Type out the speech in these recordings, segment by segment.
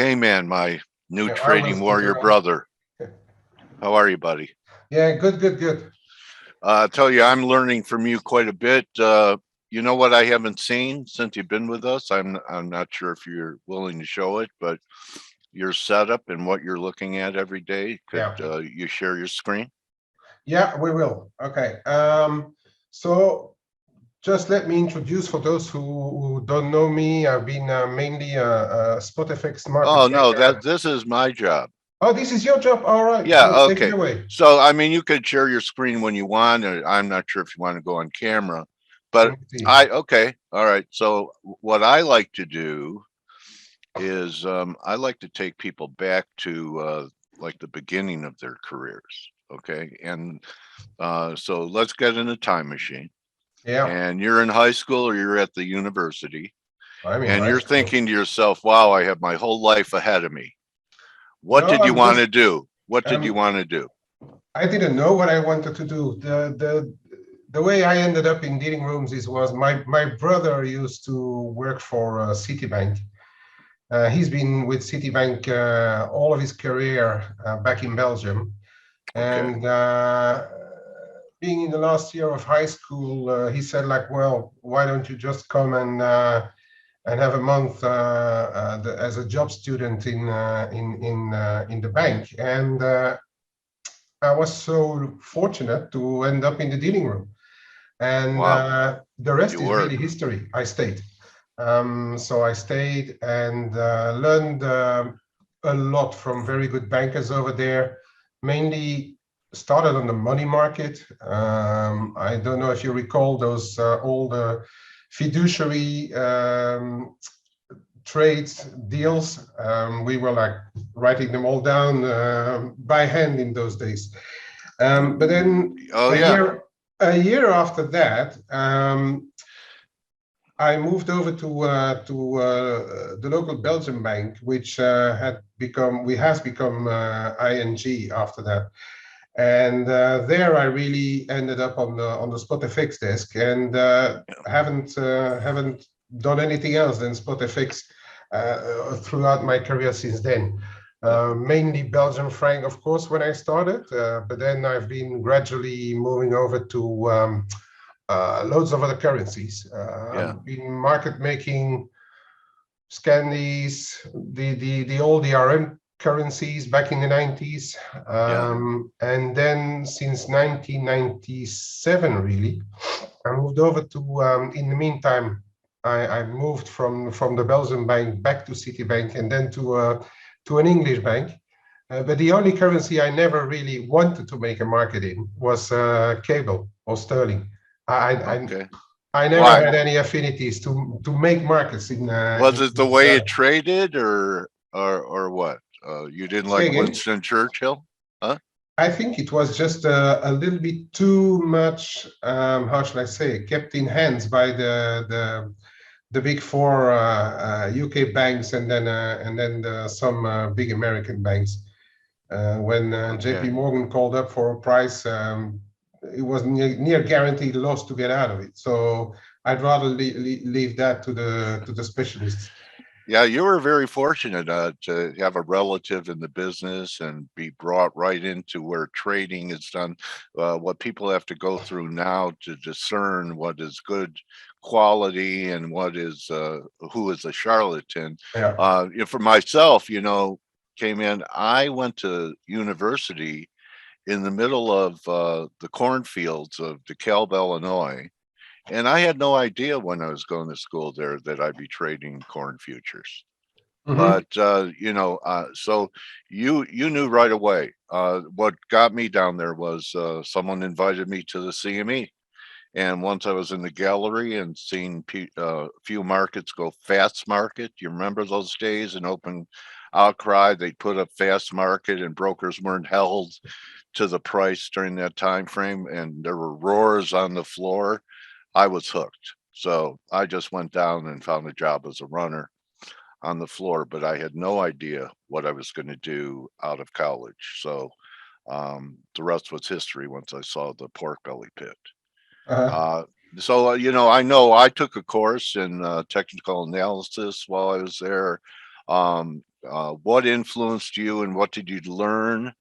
Kman, my new Yeah, I will trading stick warrior around. brother. How are you, buddy? Yeah, good, good, good. I tell you, I'm learning from you quite a bit. You know what I haven't seen since you've been with us? I'm not sure if you're willing to show it, but your setup and what you're looking at every day. Could Yeah, you share your screen? yeah, we will. Okay. So just let me introduce for those who don't know me. I've been mainly a SpotFX market Oh no, that maker. this is my job. Oh, this is your job. All right, Yeah, good. Take it okay. away. So I mean, you could share your screen when you want. I'm not sure if you want to go on camera, but Let me see. I okay, all right. So what I like to do is I like to take people back to like the beginning of their careers. Okay, and so let's get in a time machine. Yeah, And you're in high school or you're at the university, I'm in and high you're school. thinking to yourself, "Wow, I have my whole life ahead of me. What No, did you I'm want just. to do? What did you Um, want to do?" I didn't know what I wanted to do. The way I ended up in dealing rooms is was my brother used to work for Citibank. He's been with Citibank all of his career back in Belgium. Okay. And being in the last year of high school, he said, like, well, why don't you just come and have a month as a job student in the bank? And I was so fortunate to end up in the dealing room. And Wow, the rest you is were. really history. I stayed. So I stayed and learned a lot from very good bankers over there, mainly started on the money market. I don't know if you recall those old fiduciary trades, deals. We were like writing them all down by hand in those days. But then Oh a yeah. year, a year after that, I moved over to the local Belgian bank, which has become ING after that. And there I really ended up on the SpotFX desk, and haven't done anything else than SpotFX throughout my career since then. Mainly Belgian franc, of course, when I started, but then I've been gradually moving over to loads of other currencies. Yeah. Been market making Scandies, the old ERM currencies back in the 90s. Yeah. And then since 1997, really, I moved over to, in the meantime, I moved from the Belgian bank back to Citibank and then to an English bank. But the only currency I never really wanted to make a market in was cable or sterling. I, I, Okay. I never Why? had any affinities to make markets Was in it the this. way it traded, or what? You didn't Say like again. Winston Churchill, huh? I think it was just a little bit too much. How shall I say? Kept in hands by the big four UK banks and then some big American banks. When Okay. JP Morgan called up for a price, it was near guaranteed loss to get out of it. So I'd rather leave that to the specialists. Yeah, you were very fortunate to have a relative in the business and be brought right into where trading is done. What people have to go through now to discern what is good quality and what is who is a charlatan. Yeah. For myself, came in. I went to university in the middle of the cornfields of DeKalb, Illinois. And I had no idea when I was going to school there that I'd be trading corn futures. Hmm. But so you knew right away. What got me down there was someone invited me to the CME, and once I was in the gallery and seen a few markets go fast market. You remember those days in open outcry? They put up fast market, and brokers weren't held to the price during that time frame, and there were roars on the floor. I was hooked. So I just went down and found a job as a runner on the floor, but I had no idea what I was going to do out of college. So the rest was history once I saw the pork belly pit. Uh-huh. Uh, so I know I took a course in technical analysis while I was there. What influenced you and what did you learn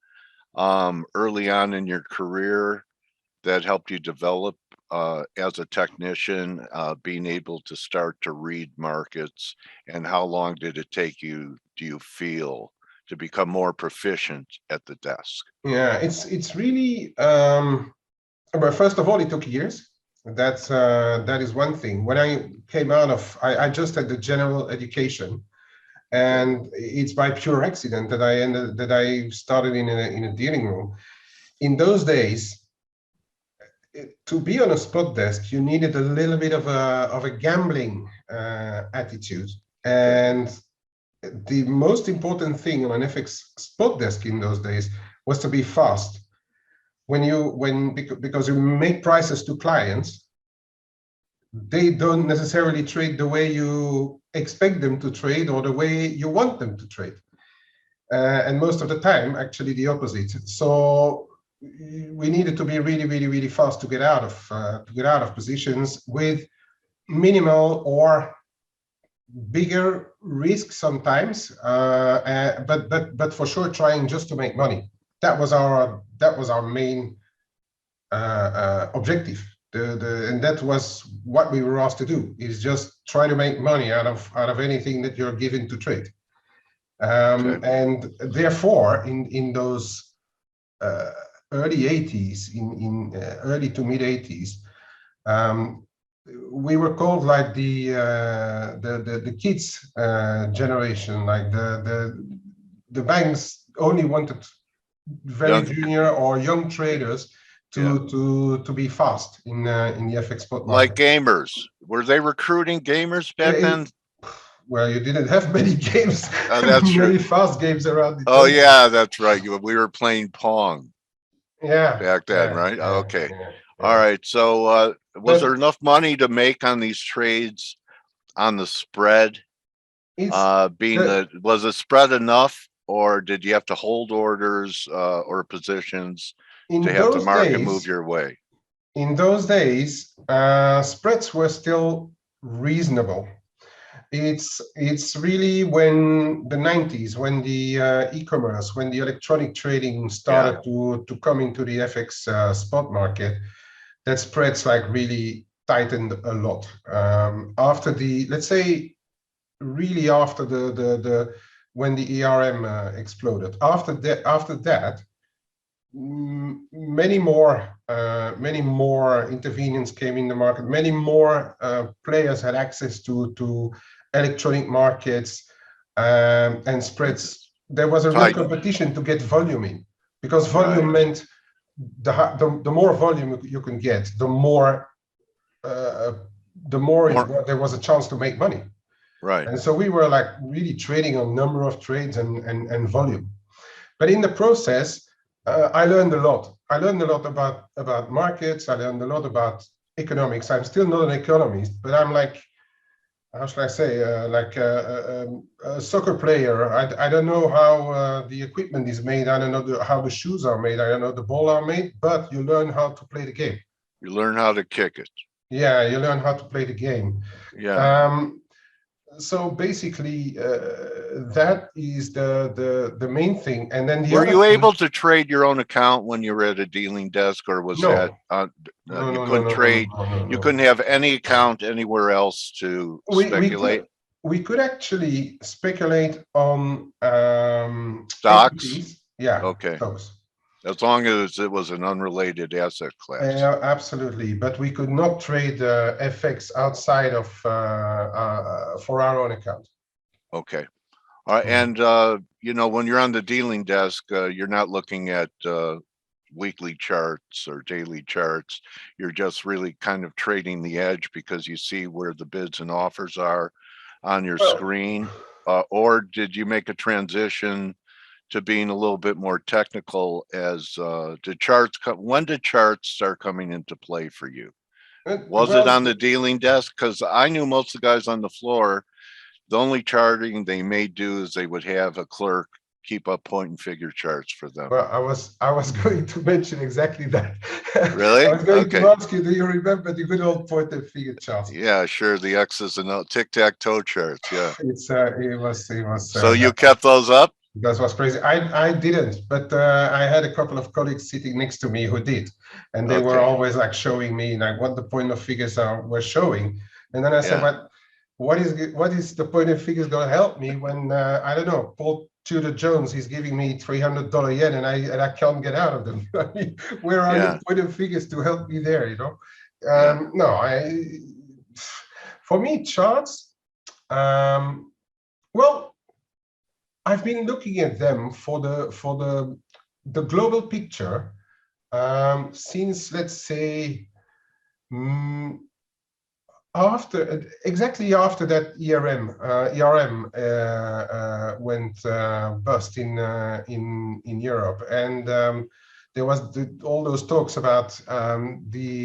early on in your career that helped you develop as a technician, being able to start to read markets, and how long did it take you, do you feel, to become more proficient at the desk? Yeah, it's really but first of all, it took years. That is one thing. When I came out of, I just had the general education, and it's by pure accident that I started in a dealing room. In those days, to be on a spot desk, you needed a little bit of a gambling attitude, and the most important thing on an FX spot desk in those days was to be fast. Because you make prices to clients, they don't necessarily trade the way you expect them to trade or the way you want them to trade, and most of the time actually the opposite. So we needed to be really fast to get out of positions with minimal or bigger risk sometimes, but for sure trying just to make money. That was our main objective. And that was what we were asked to do, is just try to make money out of anything that you're given to trade. And therefore, in those early 80s, in early to mid 80s, we were called like the kids generation. Like the banks only wanted very junior or young traders to be fast in the FX spot market. Like gamers. Were they recruiting gamers back then? Well, you didn't have many games, that's many true. Fast games around. Oh yeah, that's right. We were playing Pong. Yeah. Back then, right? Yeah, okay. Yeah. All right. So was there enough money to make on these trades on the spread? Was the spread enough, or did you have to hold orders or positions to have the market move your way? In those days, spreads were still reasonable. It's really when the 90s, when the e-commerce, when the electronic trading started to come into the FX spot market, that spreads like really tightened a lot. After the, let's say, really after the when the ERM exploded. After that, many more intervenients came in the market. Many more players had access to electronic markets, and spreads. There was a real competition to get volume in, because volume meant the more volume you can get, the more there was a chance to make money. Right. And so we were like really trading on number of trades and volume. But in the process, I learned a lot. I learned a lot about markets. I learned a lot about economics. I'm still not an economist, but I'm like, how should I say, like a soccer player. I don't know how the equipment is made. I don't know how the shoes are made. I don't know the ball are made, but you learn how to play the game. You learn how to kick it. Yeah, you learn how to play the game. Yeah. So basically, that is the main thing. And then were you able to trade your own account when you were at a dealing desk, or was that you couldn't trade? You couldn't have any account anywhere else to speculate. We could actually speculate on stocks. Equities. Yeah. Okay. Stocks. As long as it was an unrelated asset class. Absolutely, but we could not trade FX outside of for our own account. Okay. All right. And you know, when you're on the dealing desk, you're not looking at weekly charts or daily charts. You're just really kind of trading the edge because you see where the bids and offers are on your screen. Or did you make a transition to being a little bit more technical as when did charts start coming into play for you? Was it on the dealing desk? Because I knew most of the guys on the floor, the only charting they may do is they would have a clerk keep up point and figure charts for them. Well, I was going to mention exactly that. Really? I was going Okay. to ask you, do you remember the good old point and figure charts? Yeah, sure. The X's and O, tic-tac-toe charts. Yeah. It was So you kept those up? that was crazy. I didn't, but I had a couple of colleagues sitting next to me who did, and they were Okay. always like showing me like what the point of figures were showing. And then I said, Yeah. what is the point of figures going to help me when I don't know, Paul Tudor Jones is giving me $300 yen and I can't get out of them. I mean, where are Yeah. your point of figures to help me there? You know, Yeah. no, for me charts. Well, I've been looking at them for the global picture since, let's say, exactly after that ERM went bust in Europe, and there was all those talks about the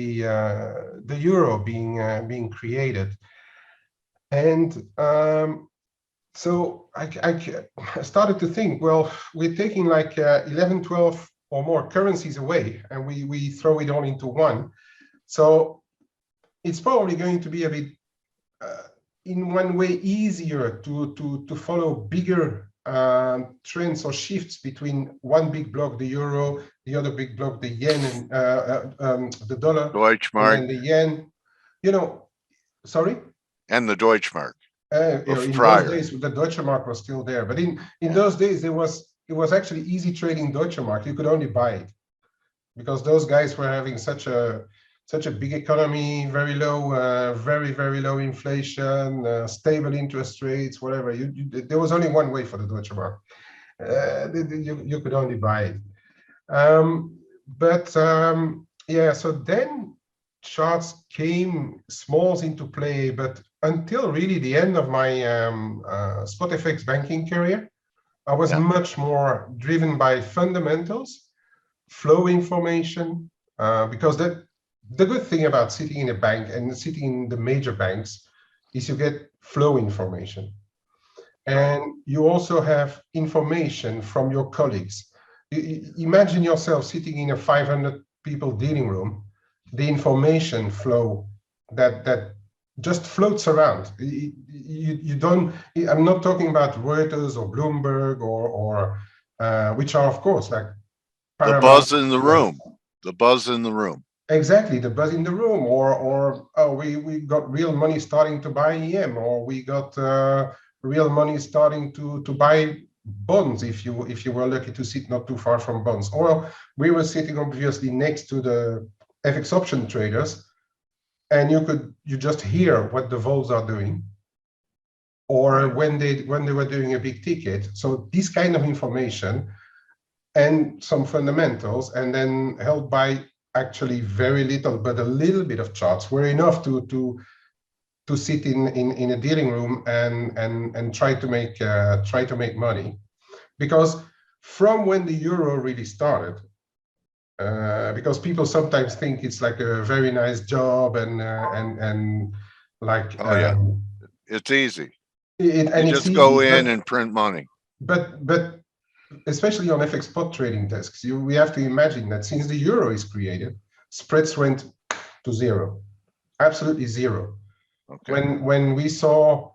euro being created, and so I started to think, well, we're taking like 11, 12 or more currencies away, and we throw it all into one. So it's probably going to be a bit, in one way, easier to follow bigger trends or shifts between one big block, the euro, the other big block, the yen, and the dollar, and then the yen. You know, sorry? And the Deutschmark. In those days, the Deutsche Mark was still there, but in those days, it was actually easy trading Deutsche Mark. You could only buy it because those guys were having such a big economy, very low, very low inflation, stable interest rates, whatever. There was only one way for the Deutsche Mark. You could only buy it. Yeah, so then charts came smalls into play, but until really the end of my spot FX banking career, I was much more driven by fundamentals, flow information, because the good thing about sitting in a bank and sitting in the major banks is you get flow information. And you also have information from your colleagues. Imagine yourself sitting in a 500 people dealing room, the information flow that just floats around. You don't, I'm not talking about Reuters or Bloomberg or which are, of course, like the buzz in the room. The buzz in the room. Exactly, the buzz in the room, or oh, we got real money starting to buy EM, or we got real money starting to buy bonds if you were lucky to sit not too far from bonds, or we were sitting obviously next to the FX option traders, and you just hear what the vols are doing, or when they were doing a big ticket. So this kind of information and some fundamentals, and then held by actually very little, but a little bit of charts were enough to sit in a dealing room and try to make money. Because from when the euro really started, because people sometimes think it's like a very nice job and like it's easy. You just go in and print money. But especially on FX spot trading desks, we have to imagine that since the euro is created, spreads went to zero, absolutely zero. Okay. When we saw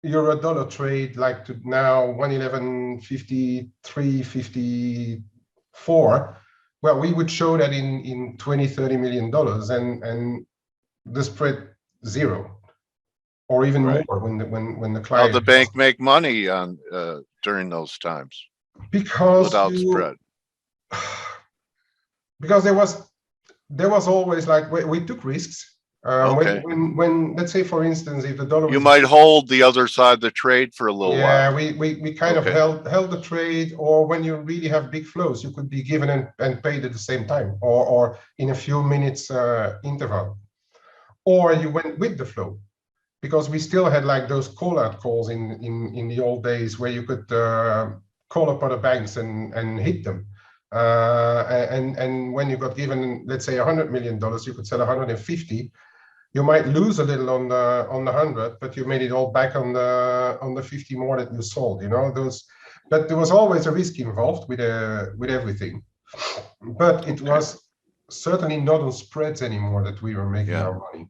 euro dollar trade like to now 111.53, 54, well, we would show that in 20-30 million dollars, and the spread zero. Or even more when the client. How the bank make money on during those times? Because without spread. Because there was always like we took risks. When let's say for instance, if the dollar you might hold the other side of the trade for a little while. Yeah, we kind of held the trade, or when you really have big flows, you could be given and paid at the same time, or in a few minutes interval, or you went with the flow. Because we still had like those call-out calls in the old days where you could call up other banks and hit them. And when you got given, let's say $100 million, you could sell 150. You might lose a little on the 100, but you made it all back on the 50 more that you sold. You know, but there was always a risk involved with everything. But it was certainly not on spreads anymore that we were making our money.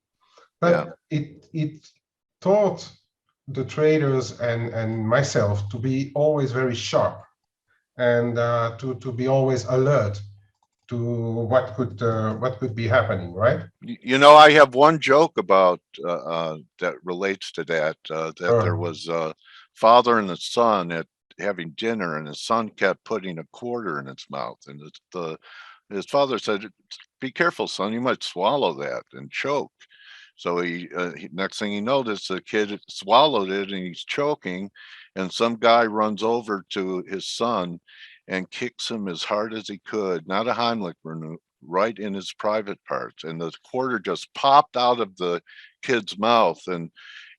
But it taught the traders and myself to be always very sharp and to be always alert to what could be happening, right? You know, I have one joke about that relates to that. That there was a father and a son at having dinner, and his son kept putting a quarter in his mouth, and his father said, "Be careful, son. You might swallow that and choke." So next thing he noticed, the kid swallowed it and he's choking, and some guy runs over to his son and kicks him as hard as he could, not a Heimlich maneuver, right in his private parts, and the quarter just popped out of the kid's mouth.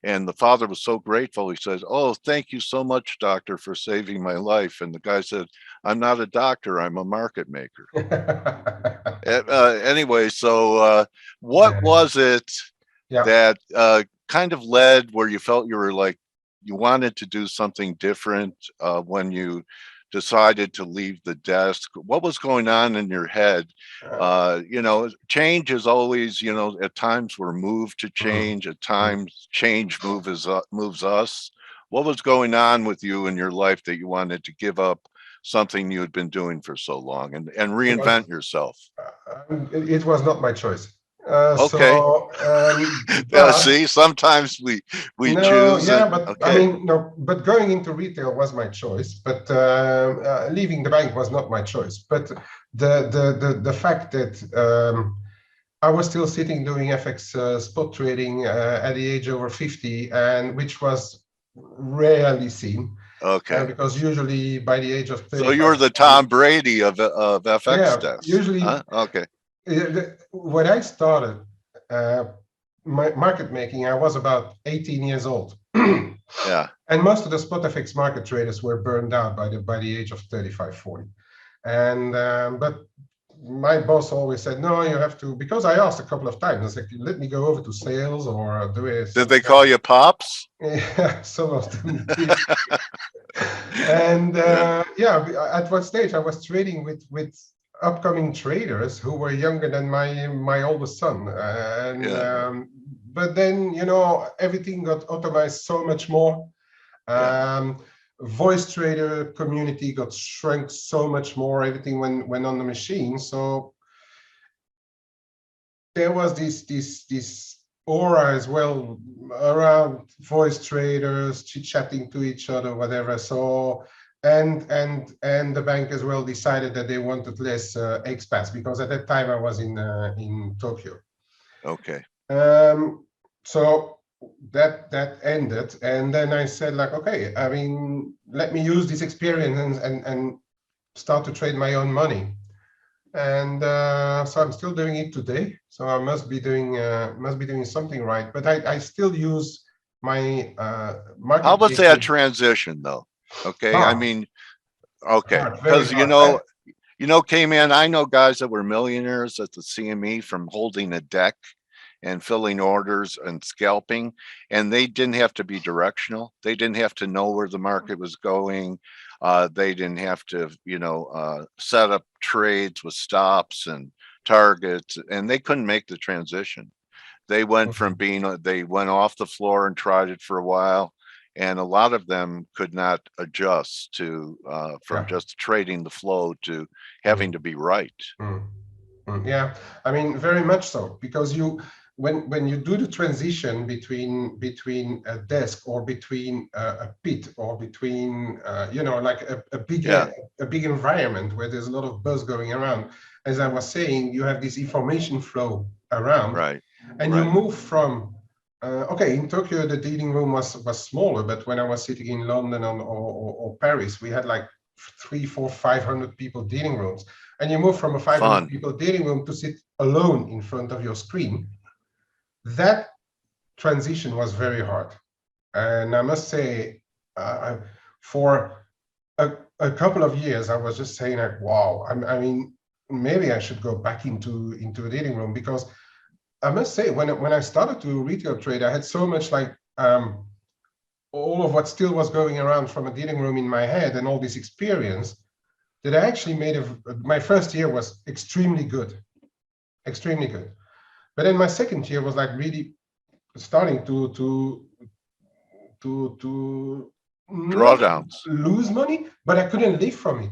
And the father was so grateful. He said, "Oh, thank you so much, doctor, for saving my life." And the guy said, "I'm not a doctor, I'm a market maker." Anyway, so what was it that kind of led where you felt you were like you wanted to do something different when you decided to leave the desk? What was going on in your head? You know, change is always, you know, at times we're moved to change, at times change moves us. What was going on with you in your life that you wanted to give up something you had been doing for so long and reinvent yourself? It was not my choice. Okay. See, sometimes we choose. But I mean, no, but going into retail was my choice, but leaving the bank was not my choice. But the fact that I was still sitting doing FX spot trading at the age over 50, and which was rarely seen. Because usually by the age of 35. So you're the Tom Brady of FX desks. Usually. When I started my market making, I was about 18 years old. And most of the spot FX market traders were burned out by the age of 35, 40. And but my boss always said, "No, you have to," because I asked a couple of times. I said, "Let me go over to sales or do it." Did they call you Pops? Yeah, some of them did. And at one stage I was trading with upcoming traders who were younger than my oldest son, and but then, you know, everything got automized so much more. Voice trader community got shrunk so much more. Everything went on the machine. So there was this aura as well around voice traders chit-chatting to each other, whatever. So and the bank as well decided that they wanted less expats, because at that time I was in Tokyo. So that ended, and then I said, like, okay, I mean, let me use this experience and start to trade my own money. And so I'm still doing it today. So I must be doing something right. But I still use my market. How about that transition though? I mean, because you know, Kman, I know guys that were millionaires at the CME from holding a deck and filling orders and scalping, and they didn't have to be directional. They didn't have to know where the market was going. They didn't have to, you know, set up trades with stops and targets, and they couldn't make the transition. They went from they went off the floor and tried it for a while, and a lot of them could not adjust to from just trading the flow to having to be right. Yeah, I mean, very much so, because when you do the transition between a desk or between a pit or between you know, like a big environment where there's a lot of buzz going around, as I was saying, you have this information flow around, and you move from in Tokyo the dealing room was smaller, but when I was sitting in London or Paris, we had like 300, 400, 500 people dealing rooms, and you move from a 500 people dealing room to sit alone in front of your screen. That transition was very hard, and I must say, for a couple of years, I was just saying, like, wow, I mean, maybe I should go back into a dealing room, because I must say, when I started to retail trade, I had so much like all of what still was going around from a dealing room in my head and all this experience, that I actually made my first year was extremely good. But then my second year was like really starting to not Drawdowns. lose money, but I couldn't live from it,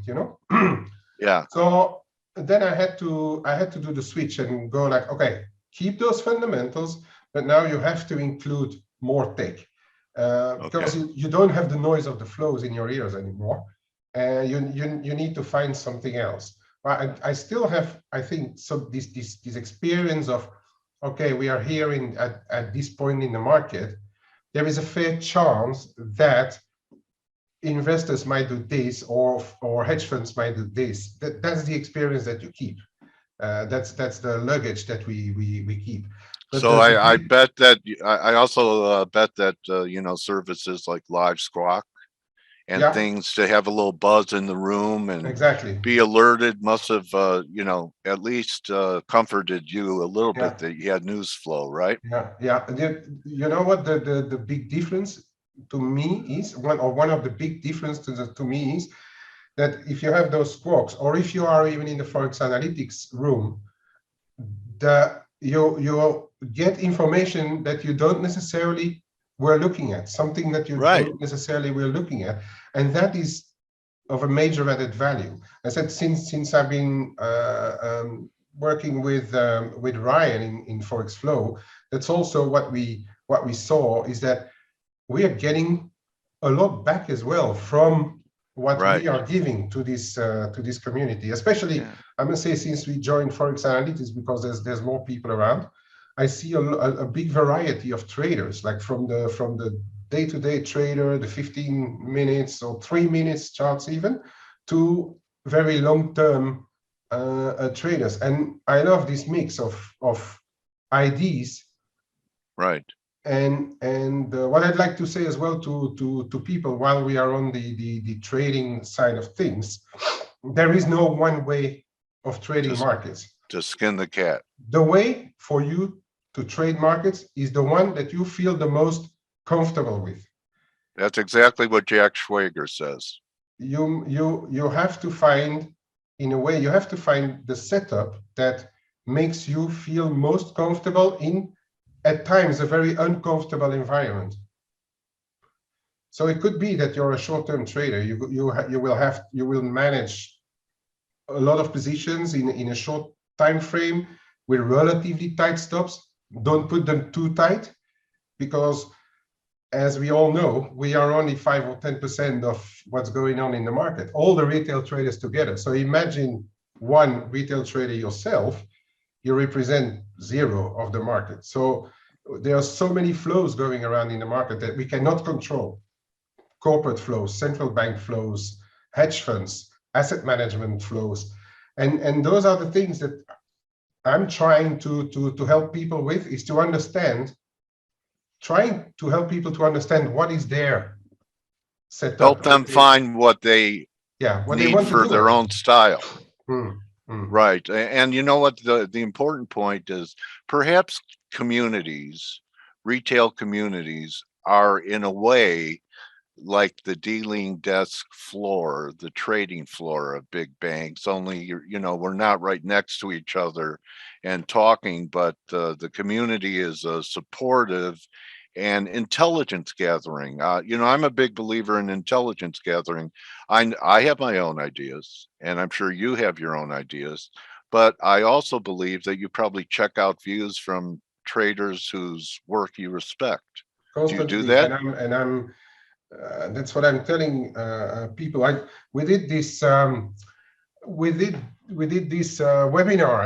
Yeah. So then I had to do the switch and go like, okay, keep those fundamentals, but now you have to include more tech, because you don't have the noise of the flows in your ears anymore. You need to find something else. But I still have, I think, so this experience of, okay, we are here at this point in the market. There is a fair chance that investors might do this, or hedge funds might do this. That's the experience that you keep. That's the luggage that we keep. But so I bet that I also bet that services like Live Squawk and things to have a little buzz in the room and exactly be alerted must have at least comforted you a little bit that you had news flow, right? Yeah. You know what the big difference to me is, one of the big differences to me is that if you have those squawks, or if you are even in the ForexAnalytix room, you get information that you don't necessarily were looking at, something that you don't necessarily were looking at, and that is of a major added value. I said, since I've been working with Ryan in Forex Flow, that's also what we saw, is that we are getting a lot back as well from what we are giving to this community, especially I must say, since we joined ForexAnalytix, because there's more people around. I see a big variety of traders, like from the day-to-day trader, the 15 minutes or 3 minutes charts even, to very long-term traders. And I love this mix of IDs. Right. And what I'd like to say as well to people, while we are on the trading side of things, there is no one way of trading markets. To skin the cat. The way for you to trade markets is the one that you feel the most comfortable with. That's exactly what Jack Schwager says. You have to find, in a way, you have to find the setup that makes you feel most comfortable in, at times, a very uncomfortable environment. So it could be that you're a short-term trader. You will manage a lot of positions in a short time frame with relatively tight stops. Don't put them too tight, because as we all know, we are only 5 or 10% of what's going on in the market, all the retail traders together. So imagine one retail trader yourself, you represent 0 of the market. So there are so many flows going around in the market that we cannot control. Corporate flows, central bank flows, hedge funds, asset management flows. And those are the things that I'm trying to help people with, is to understand, trying to help people to understand what is their setup. Help them find what they need for their own style. Right. And you know what, the important point is, perhaps communities, retail communities, are in a way like the dealing desk floor, the trading floor of big banks, only we're not right next to each other and talking, but the community is supportive and intelligence gathering. I'm a big believer in intelligence gathering. I have my own ideas, and I'm sure you have your own ideas, but I also believe that you probably check out views from traders whose work you respect. Constantly. Do you do that? And I'm that's what I'm telling people. We did this webinar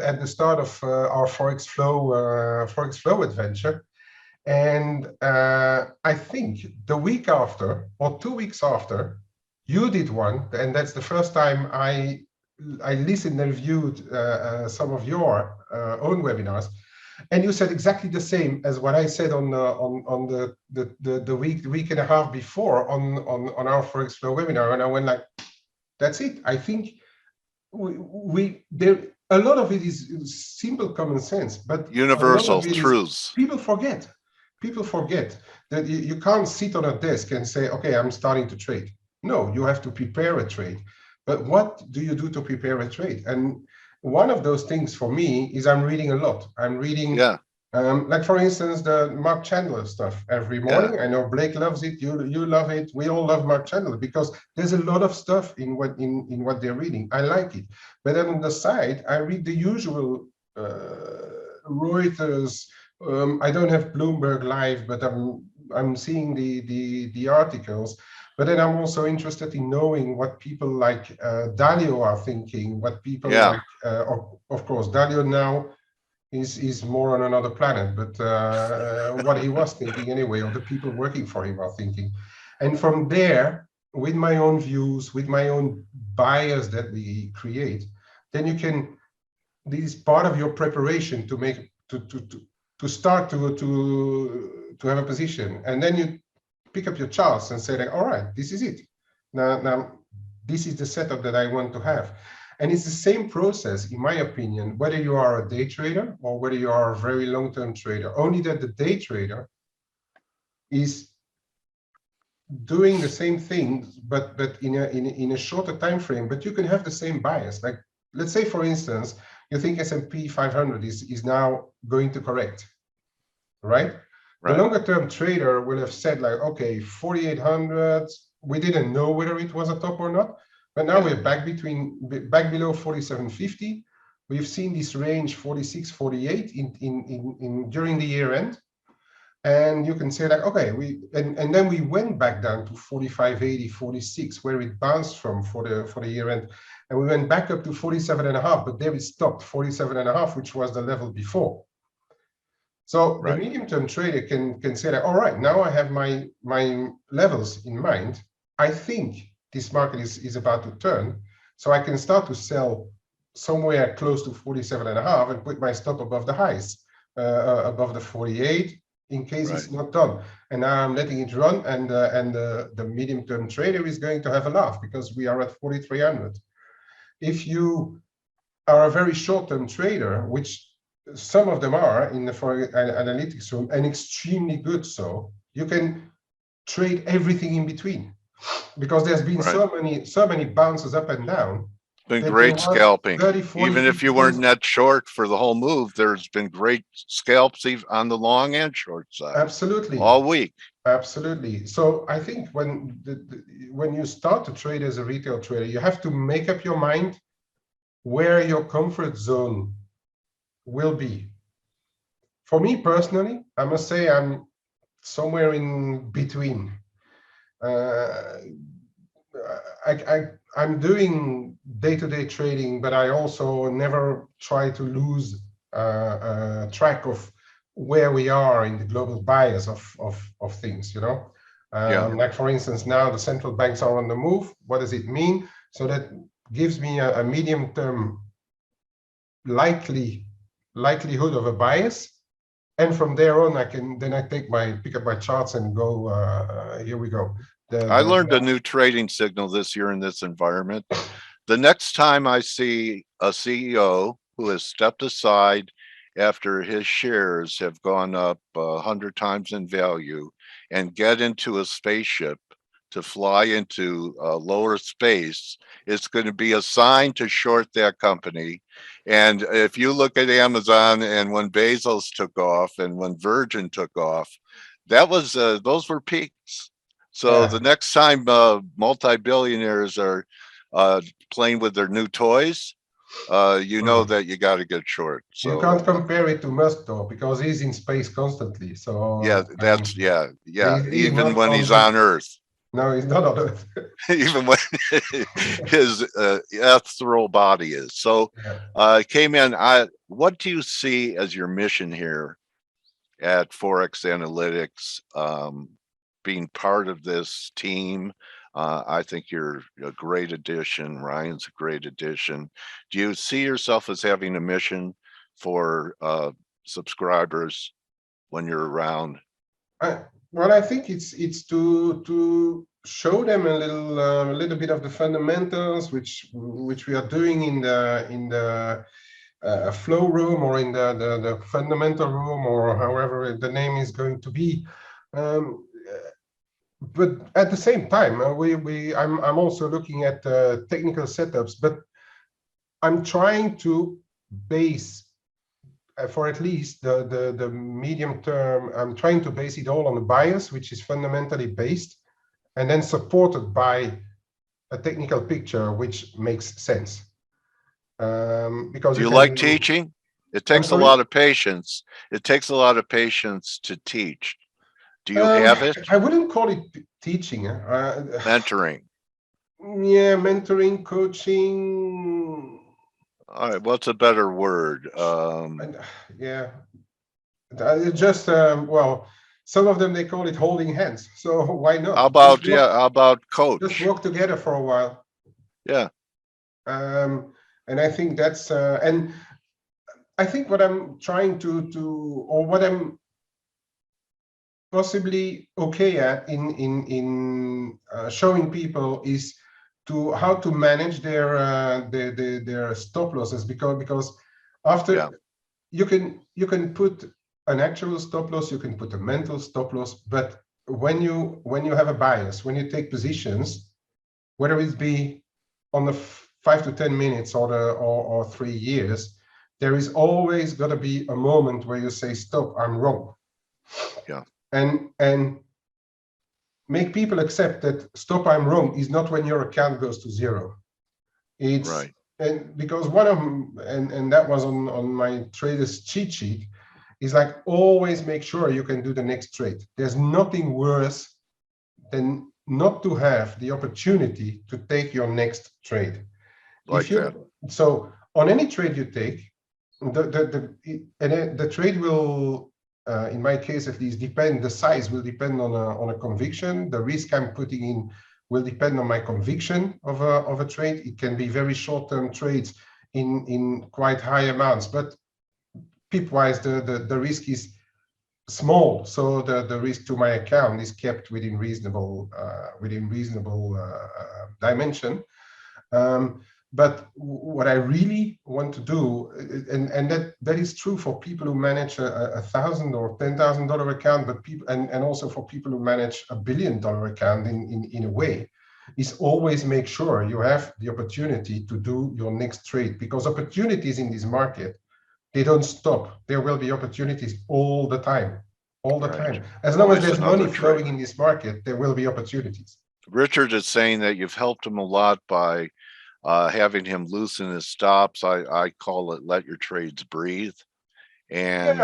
at the start of our Forex Flow adventure. And I think the week after, or 2 weeks after, you did one, and that's the first time I listened and viewed some of your own webinars, and you said exactly the same as what I said on the week and a half before on our Forex Flow webinar, and I went like, that's it. I think there a lot of it is simple common sense, but universal truths. People forget. people forget that you can't sit on a desk and say, okay, I'm starting to trade. No, you have to prepare a trade. But what do you do to prepare a trade? And one of those things for me is I'm reading a lot. I'm reading, Yeah. like for instance, the Mark Chandler stuff every morning. I know Blake loves it. You love it. We all love Mark Chandler because there's a lot of stuff in what they're reading. I like it. But then on the side, I read the usual Reuters. I don't have Bloomberg Live, but I'm seeing the articles. But then I'm also interested in knowing what people like Dalio are thinking, what people like, of course, Dalio now is more on another planet, but what he was thinking anyway, or the people working for him are thinking. And from there, with my own views, with my own bias that we create, then you can, this is part of your preparation to make, to start to have a position. And then you pick up your charts and say, like, all right, this is it. Now, this is the setup that I want to have. And it's the same process, in my opinion, whether you are a day trader or whether you are a very long-term trader, only that the day trader is doing the same thing, but in a shorter time frame, but you can have the same bias. Like, let's say, for instance, you think S&P 500 is now going to correct, right? The longer term trader will have said like, okay, 4,800, we didn't know whether it was a top or not, but now we're back below 4,750. We've seen this range 46, 48 during the year end. And you can say like, okay, and then we went back down to 45.80, 46, where it bounced from for the year end. And we went back up to 47.5, but there it stopped, 47.5, which was the level before. So the medium-term trader can say that, all right, now I have my levels in mind. I think this market is about to turn, so I can start to sell somewhere close to 47.5 and put my stop above the highs, above the 48, in case it's not done. And now I'm letting it run, and the medium-term trader is going to have a laugh because we are at 4,300. If you are a very short-term trader, which some of them are in the ForexAnalytix room, and extremely good, so you can trade everything in between, because there's been so many bounces up and down. It's been great scalping. 30, 40, even if you weren't net short for the whole move, there's been great scalps on the long and short side. Absolutely. All week. Absolutely. So I think when you start to trade as a retail trader, you have to make up your mind where your comfort zone will be. For me personally, I must say I'm somewhere in between. I'm doing day-to-day trading, but I also never try to lose track of where we are in the global bias of things, you know. Like for instance, now the central banks are on the move. What does it mean? So that gives me a medium-term likelihood of a bias, and from there on I pick up my charts and go, here we go. I learned a new trading signal this year in this environment. The next time I see a CEO who has stepped aside after his shares have gone up 100 times in value and get into a spaceship to fly into lower space, it's going to be a sign to short that company. And if you look at Amazon, and when Bezos took off and when Virgin took off, that was those were peaks. So the next time multi-billionaires are playing with their new toys, you know that you got to get short. So you can't compare it to Musk though, because he's in space constantly. So yeah, that's even when he's on Earth. No, he's not on Earth. Even when his ethereal body is. So, Kman, what do you see as your mission here at ForexAnalytix? Being part of this team, I think you're a great addition. Ryan's a great addition. Do you see yourself as having a mission for subscribers when you're around? Well, I think it's to show them a little bit of the fundamentals, which we are doing in the flow room or in the fundamental room or however the name is going to be. But at the same time, I'm also looking at technical setups, but I'm trying to base for at least the medium term, I'm trying to base it all on a bias, which is fundamentally based, and then supported by a technical picture, which makes sense. Because Do you like teaching? It takes a sorry? lot of patience. It takes a lot of patience to teach. Do you have it? I wouldn't call it teaching. Mentoring. Yeah, mentoring, coaching. All right, what's a better word? Yeah, just well, some of them they call it holding hands. So why not? How about how about coach? Just work together for a while. Yeah. And I think that's and I think what I'm trying to or what I'm possibly okay at in showing people is how to manage their stop losses, because after you can put an actual stop loss, you can put a mental stop loss, but when you have a bias, when you take positions, whether it be on the 5 to 10 minutes or 3 years, there is always got to be a moment where you say, stop, I'm wrong. Yeah. And make people accept that stop, I'm wrong is not when your account goes to zero. It's right. And because one of them, and that was on my trader's cheat sheet, is like always make sure you can do the next trade. There's nothing worse than not to have the opportunity to take your next trade. Like that. So on any trade you take, the trade will, in my case at least, the size will depend on a conviction. The risk I'm putting in will depend on my conviction of a trade. It can be very short-term trades in quite high amounts, but pip-wise the risk is small, so the risk to my account is kept within reasonable dimension. But what I really want to do, and that is true for people who manage a $1,000 or $10,000 account, but people and also for people who manage $1 billion account in a way, is always make sure you have the opportunity to do your next trade, because opportunities in this market, they don't stop. There will be opportunities all the time. As long as there's money flowing in this market, there will be opportunities. Richard is saying that you've helped him a lot by having him loosen his stops. I call it let your trades breathe. And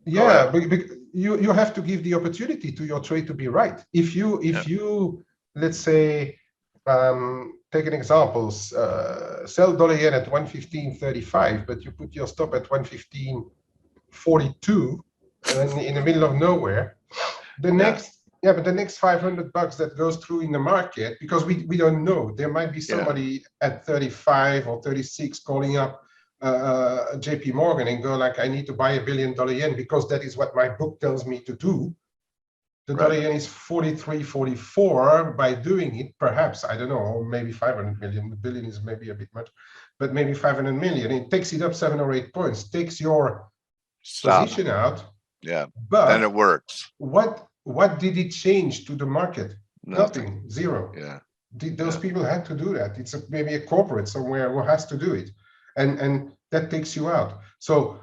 you have to give the opportunity to your trade to be right. If you let's say take an example, sell dollar yen at 115.35, but you put your stop at 115.42 and in the middle of nowhere, the next $500 that goes through in the market, because we don't know, there might be somebody at 35 or 36 calling up JP Morgan and go like, I need to buy $1 billion yen because that is what my book tells me to do. The dollar yen is 43, 44. By doing it, perhaps, I don't know, or maybe 500 million. The billion is maybe a bit much, but maybe 500 million. It takes it up 7 or 8 points, takes your position out. Yeah, but then it works. What did it change to the market? Nothing. Zero. Yeah. Those people had to do that. It's maybe a corporate somewhere who has to do it, and that takes you out. So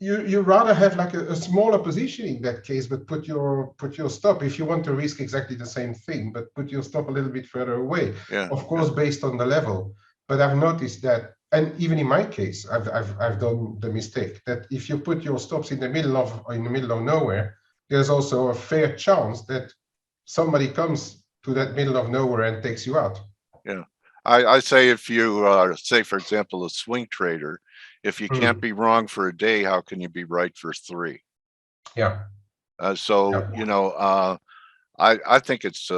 you rather have like a smaller position in that case, but put your stop, if you want to risk exactly the same thing, but put your stop a little bit further away. Of course, based on the level. But I've noticed that, and even in my case, I've done the mistake that if you put your stops in the middle of nowhere, there's also a fair chance that somebody comes to that middle of nowhere and takes you out. Yeah, I say if you say, for example, a swing trader, if you can't be wrong for a day, how can you be right for 3? Yeah. You know, I think it's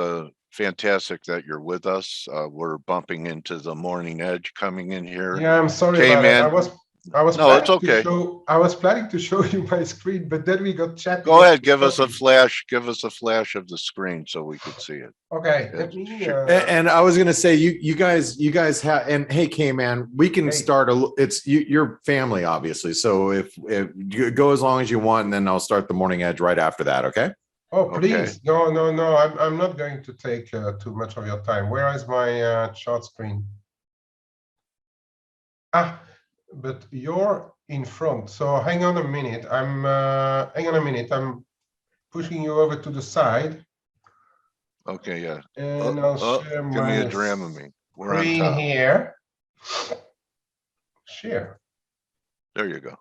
fantastic that you're with us. We're bumping into the morning edge coming in here. Yeah, I'm sorry about that. I was No, it's planning to okay. show. I was planning to show you my screen, but then we got chatting. Go ahead, give us a Talking. flash. Give us a flash of the screen so we could see it. Okay, Yeah, let me. sure. And I was gonna say, you guys have, and hey, Kman, we can Hey. start it's your family, obviously. So if you go as long as you want, and then I'll start the morning edge right after that. Okay. Oh, please. Okay. No. I'm not going to take too much of your time. Where is my chart screen? Ah, but you're in front. So hang on a minute. Hang on a minute. I'm pushing you over to the side. Okay, yeah. And I'll share Give me my a Dramamine. We're on screen top. here. Share. There you go.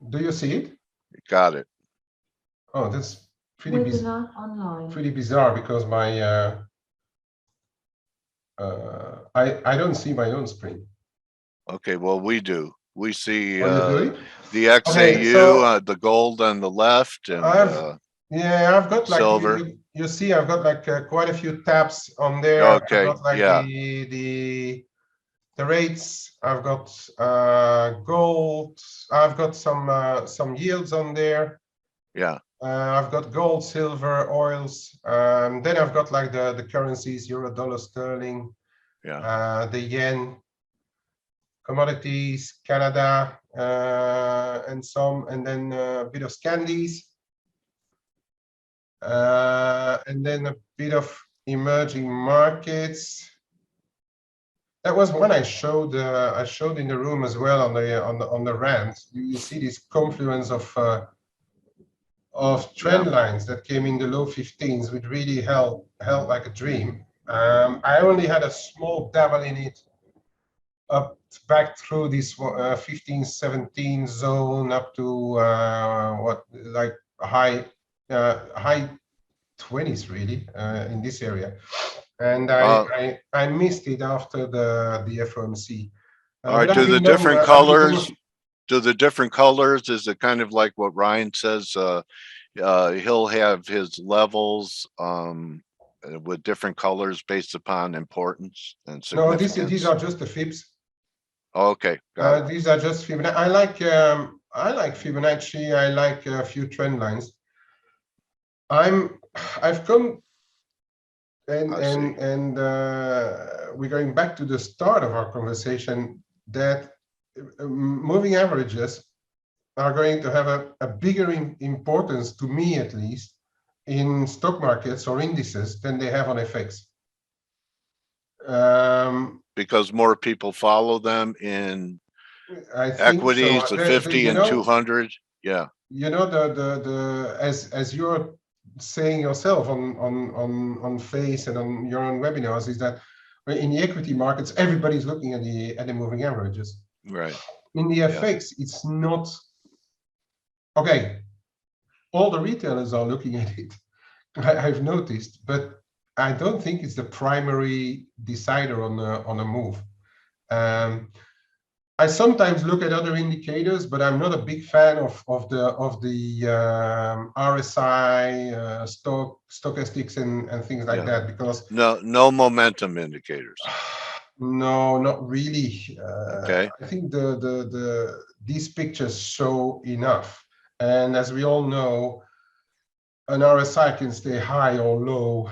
Do you see it? You got it. Oh, that's pretty bizarre. Online. Pretty bizarre because my I don't see my own screen. Okay, well, we do. We see Oh, you do it? the XAU, Okay, so the gold on the left, and yeah, I've got like silver. you see, I've got like quite a few tabs on there. Okay, I've got like yeah. the rates. I've got gold. I've got some yields on there. Yeah. I've got gold, silver, oils. Then I've got like the currencies: euro, dollar, sterling. Yeah. The yen, commodities, Canada, and then a bit of Scandies, and then a bit of emerging markets. That was one I showed in the room as well on the rand. You see this confluence of trend lines that came in the low 15s, which really held like a dream. I only had a small dabble in it up back through this 15, 17 zone up to what, like high 20s really in this area, and I missed it after the FOMC. All right. Do the different colors? Do the different colors? Is it kind of like what Ryan says? He'll have his levels with different colors based upon importance and significance. No, these are just the Fibs. Okay, got it. These are just Fibonacci. I like Fibonacci. I like a few trend lines. I've come and we're going back to the start of our conversation that moving averages are going to have a bigger importance, to me at least, in stock markets or indices than they have on FX. Because more people follow them in I think equities, so. the 50 and 200. Yeah. You know, as you're saying yourself on F.A.C.E and on your own webinars, is that in the equity markets, everybody's looking at the moving averages. Right. In the FX, it's not okay. All the retailers are looking at it. I've noticed, but I don't think it's the primary decider on a move. I sometimes look at other indicators, but I'm not a big fan of the RSI, stochastics, and things like that, because no momentum indicators. No, not really. Okay. I think these pictures show enough, and as we all know, an RSI can stay high or low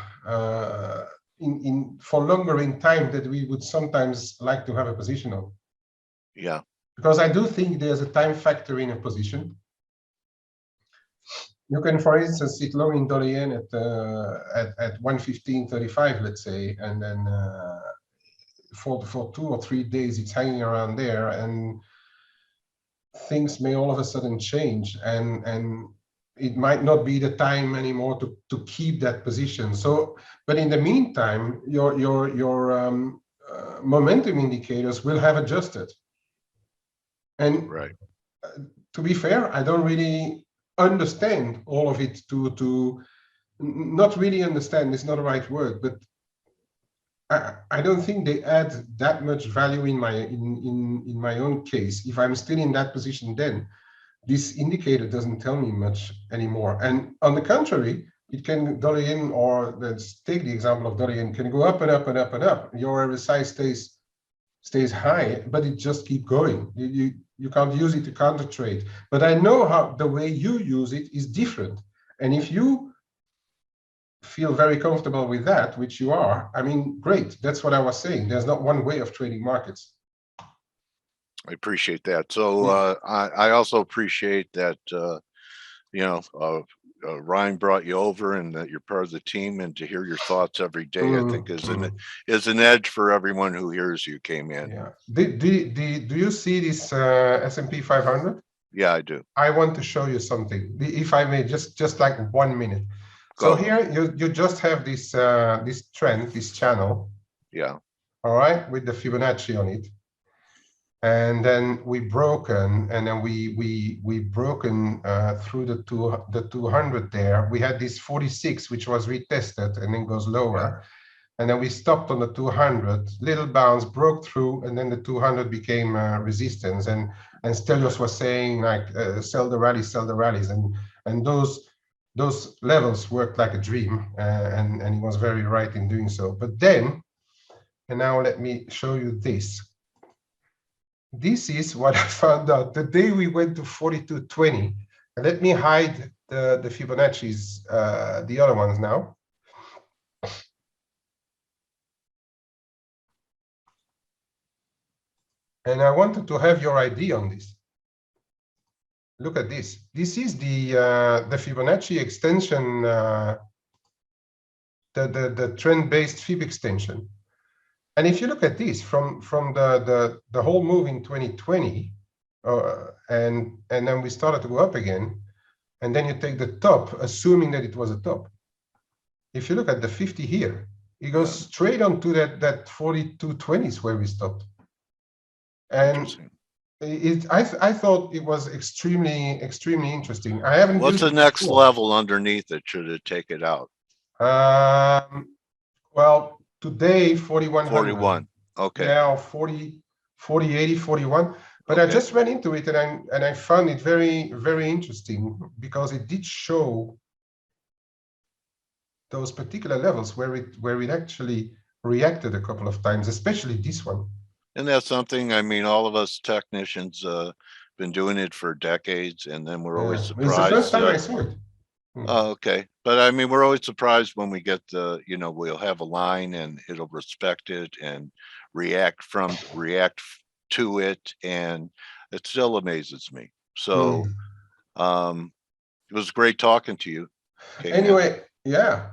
for longer in time that we would sometimes like to have a position on. Yeah. Because I do think there's a time factor in a position. You can, for instance, sit long in dollar yen at 115.35, let's say, and then for 2 or 3 days it's hanging around there, and things may all of a sudden change, and it might not be the time anymore to keep that position. So, but in the meantime, your momentum indicators will have adjusted. And right. To be fair, I don't really understand all of it. To not really understand is not the right word, but I don't think they add that much value in my own case. If I'm still in that position, then this indicator doesn't tell me much anymore. And on the contrary, it can dollar yen, or let's take the example of dollar yen, can go up and up and up and up. Your RSI stays high, but it just keeps going. You can't use it to counter trade. But I know how the way you use it is different. And if you feel very comfortable with that, which you are, I mean, great. That's what I was saying. There's not one way of trading markets. I appreciate that. So I also appreciate that, you know, Ryan brought you over and that you're part of the team, and to hear your thoughts every day, I think is an edge for everyone who hears you, Kman. Yeah. Do you see this S&P 500? Yeah, I do. I want to show you something, if I may, just like 1 minute. Go. So here you just have this this trend, this channel. Yeah. All right, with the Fibonacci on it. And then we broken, and then we broken through the 200 there. We had this 46, which was retested and then goes lower. Yeah. And then we stopped on the 200, little bounce, broke through, and then the 200 became resistance. And Stelios was saying like, sell the rallies, and those levels worked like a dream, and he was very right in doing so. But then, and now let me show you this. This is what I found out the day we went to 42.20. And let me hide the Fibonacci's, the other ones now. And I wanted to have your idea on this. Look at this. This is the Fibonacci extension, the trend-based Fib extension. And if you look at this from the whole move in 2020, and then we started to go up again, and then you take the top, assuming that it was a top. If you look at the 50 here, it goes straight on to that 42.20s where we stopped. And I thought it was extremely interesting. I haven't. What's the next level underneath it? Should it take it out? Well, today 4100. 41. Okay. Yeah, 40, 80, 41. But okay. I just went into it and I found it very interesting, because it did show those particular levels where it actually reacted a couple of times, especially this one. And that's something, I mean, all of us technicians been doing it for decades, and then we're always surprised. It's the first time I saw it. Oh, okay. But I mean, we're always surprised when we get the, you know, we'll have a line and it'll respect it and react to it. And it still amazes me. So it was great talking to you. Okay, anyway, yeah,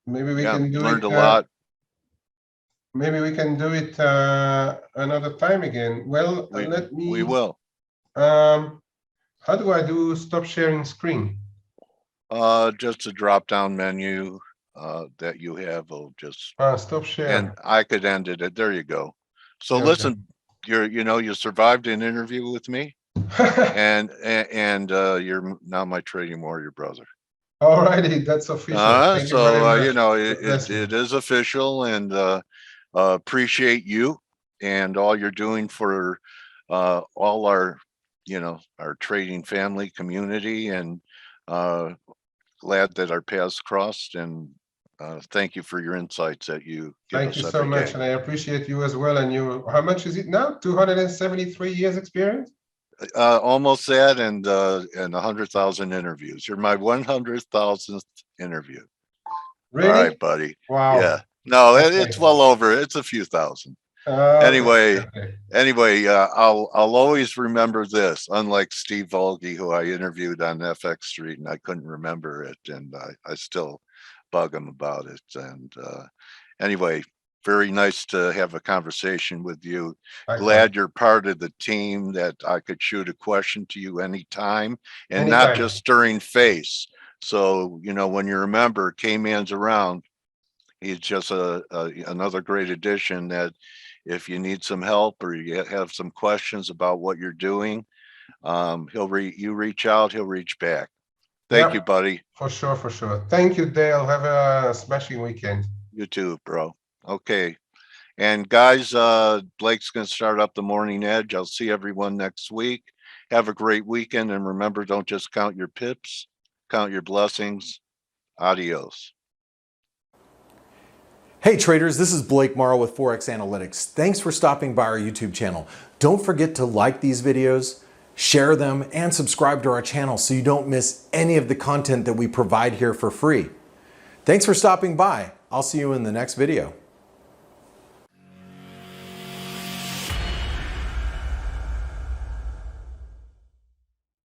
maybe we can do learned a lot. Maybe we can do it another time again. Well, let me. We will. How do I do stop sharing screen? Just a drop-down menu that you have will just stop share. And I could end it. There you go. So okay. Listen, you survived an interview with me, and you're now my trading warrior brother. All righty, that's official. So you know, it is official, and appreciate you and all you're doing for all our, you know, our trading family community, and glad that our paths crossed, and thank you for your insights that you give us. Thank you so much, and I appreciate you as well. And you, how much is it now? 273 years experience? Almost that, and 100,000 interviews. You're my 100,000th interview. Really? All right, buddy. Wow. Yeah. No, okay. It's well over. It's a few thousand. Anyway, I'll always remember this. Unlike Steve Volge, who I interviewed on FX Street, and I couldn't remember it, and I still bug him about it. And anyway, very nice to have a conversation with you. Glad you're part of the team, that I could shoot a question to you anytime, and not just during F.A.C.E. So, you know, when you remember, Kman's around. He's just another great addition, that if you need some help or you have some questions about what you're doing, you reach out, he'll reach back. Thank you, buddy. For sure, for sure. Thank you, Dale. Have a smashing weekend. You too, bro. Okay. And guys, Blake's going to start up the Morning Edge. I'll see everyone next week. Have a great weekend. And remember, don't just count your pips, count your blessings. Adios. Hey traders, this is Blake Morrow with ForexAnalytix. Thanks for stopping by our YouTube channel. Don't forget to like these videos, share them, and subscribe to our channel so you don't miss any of the content that we provide here for free. Thanks for stopping by. I'll see you in the next video.